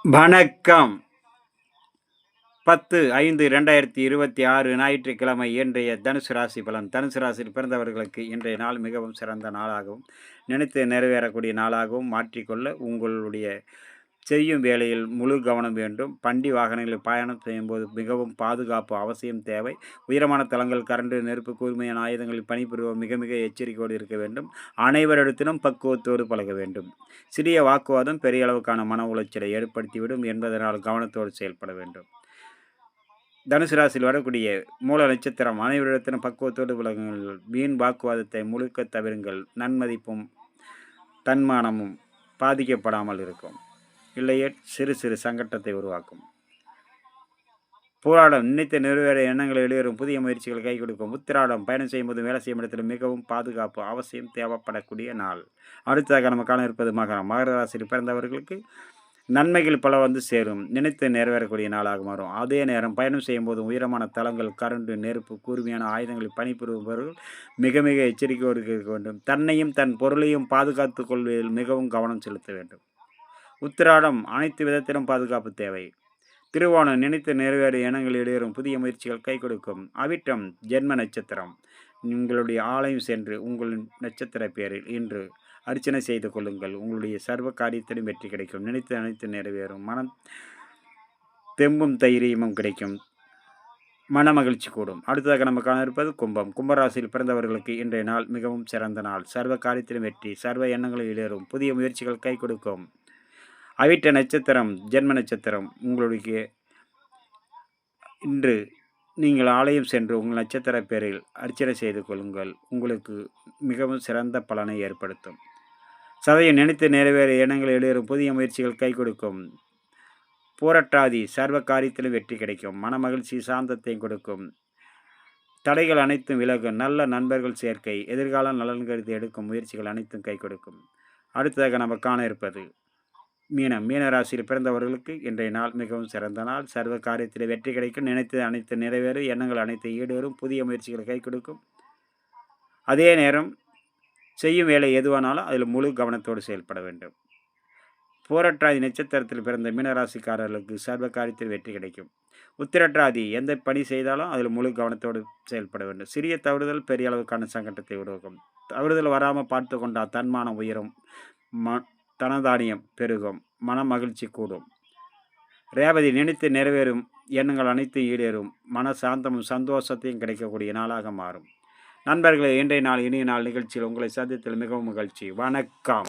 வணக்கம். 10/5/2026 ஞாயிற்றுக்கிழமை இன்றைய தனுசு ராசி பலன். தனுசு ராசியில் பிறந்தவர்களுக்கு இன்றைய நாள் மிகவும் சிறந்த நாளாகவும், நினைத்து நிறைவேறக்கூடிய நாளாகவும் மாற்றிக்கொள்ள உங்களுடைய செய்யும் வேலையில் முழு கவனம் வேண்டும். வண்டி வாகனங்களில் பயணம் செய்யும்போது மிகவும் பாதுகாப்பு அவசியம் தேவை. உயரமான தளங்கள், கரண்டு, நெருப்பு, கூர்மையான ஆயுதங்களில் பணிபுரிவோர் மிக மிக எச்சரிக்கையோடு இருக்க வேண்டும். அனைவரிடத்திலும் பக்குவத்தோடு பழக வேண்டும். சிறிய வாக்குவாதம் பெரிய அளவுக்கான மன உளைச்சலை ஏற்படுத்திவிடும் என்பதனால் கவனத்தோடு செயல்பட வேண்டும். தனுசு ராசியில் வரக்கூடிய மூல நட்சத்திரம் அனைவரிடத்திலும் பக்குவத்தோடு விலகுங்கள். வீண் வாக்குவாதத்தை முழுக்க தவிருங்கள். நன்மதிப்பும் தன்மானமும் பாதிக்கப்படாமல் இருக்கும். இல்லையே சிறு சிறு சங்கட்டத்தை உருவாக்கும். போராடம் நினைத்த நிறைவேற எண்ணங்களை வெளியேறும். புதிய முயற்சிகள் கை கொடுக்கும். உத்திராடம் பயணம் செய்யும்போது வேலை செய்யும் இடத்தில் மிகவும் பாதுகாப்பு அவசியம் தேவைப்படக்கூடிய நாள். அடுத்ததாக நம்ம காண இருப்பது மகரம். மகர ராசியில் பிறந்தவர்களுக்கு நன்மைகள் பல வந்து சேரும். நினைத்து நிறைவேறக்கூடிய நாளாக மாறும். அதே நேரம் பயணம் செய்யும்போது உயரமான தளங்கள், கரண்டு, நெருப்பு, கூர்மையான ஆயுதங்களில் பணிபுரிபவர்கள் மிக மிக எச்சரிக்கையோடு இருக்க வேண்டும். தன்னையும் தன் பொருளையும் பாதுகாத்துக் கொள்வதில் மிகவும் கவனம் செலுத்த வேண்டும். உத்திராடம் அனைத்து விதத்திலும் பாதுகாப்பு தேவை. திருவோணம் நினைத்து நிறைவேறு எண்ணங்கள் இடையேறும். புதிய முயற்சிகள் கை கொடுக்கும். அவிட்டம் ஜென்ம நட்சத்திரம். உங்களுடைய ஆலயம் சென்று உங்கள் நட்சத்திர பேரில் இன்று அர்ச்சனை செய்து கொள்ளுங்கள். உங்களுடைய சர்வ காரியத்திலும் வெற்றி கிடைக்கும். நினைத்து அனைத்து நிறைவேறும். மனம் தெம்பும் தைரியமும் கிடைக்கும். மன மகிழ்ச்சி கூடும். அடுத்ததாக நம்ம காண இருப்பது கும்பம். கும்பராசியில் பிறந்தவர்களுக்கு இன்றைய நாள் மிகவும் சிறந்த நாள். சர்வ காரியத்திலும் வெற்றி. சர்வ எண்ணங்களும் ஈடேறும். புதிய முயற்சிகள் கை கொடுக்கும். அவிட்ட நட்சத்திரம் ஜென்ம நட்சத்திரம். உங்களுக்கு இன்று நீங்கள் ஆலயம் சென்று உங்கள் நட்சத்திர பேரில் அர்ச்சனை செய்து கொள்ளுங்கள். உங்களுக்கு மிகவும் சிறந்த பலனை ஏற்படுத்தும். சதையை நினைத்து நிறைவேற எண்ணங்கள் எழுதும். புதிய முயற்சிகள் கை கொடுக்கும். போராட்டாதி சர்வ காரியத்திலும் வெற்றி கிடைக்கும். மன மகிழ்ச்சி சாந்தத்தையும் கொடுக்கும். தடைகள் அனைத்தும் விலகும். நல்ல நண்பர்கள் சேர்க்கை. எதிர்கால நலன் கருதி எடுக்கும் முயற்சிகள் அனைத்தும் கை கொடுக்கும். அடுத்ததாக நம்ம காண இருப்பது மீனம். மீன ராசியில் பிறந்தவர்களுக்கு இன்றைய நாள் மிகவும் சிறந்த நாள். சர்வ காரியத்தில் வெற்றி கிடைக்கும். நினைத்து அனைத்து நிறைவேறும். எண்ணங்கள் அனைத்து ஈடேறும். புதிய முயற்சிகளை கை கொடுக்கும். அதே நேரம் செய்யும் வேலை எதுவானாலும் அதில் முழு கவனத்தோடு செயல்பட வேண்டும். போராட்டாதி நட்சத்திரத்தில் பிறந்த மீனராசிக்காரர்களுக்கு சர்வ காரியத்தில் வெற்றி கிடைக்கும். உத்திரட்டாதி எந்த பணி செய்தாலும் அதில் முழு கவனத்தோடு செயல்பட வேண்டும். சிறிய தவறுதல் பெரிய அளவுக்கான சங்கடத்தை உருவாக்கும். தவறுதல் வராமல் பார்த்து கொண்டால் தன்மானம் உயரும். தனதானியம் பெருகும். மன மகிழ்ச்சி கூடும். ரேவதி நினைத்து நிறைவேறும். எண்ணங்கள் அனைத்தும் ஈடேறும். மன சாந்தமும் சந்தோஷத்தையும் கிடைக்கக்கூடிய நாளாக மாறும். நண்பர்களே, இன்றைய நாள் இனிய நாள் நிகழ்ச்சியில் உங்களை சந்தித்ததில் மிகவும் மகிழ்ச்சி. வணக்கம்.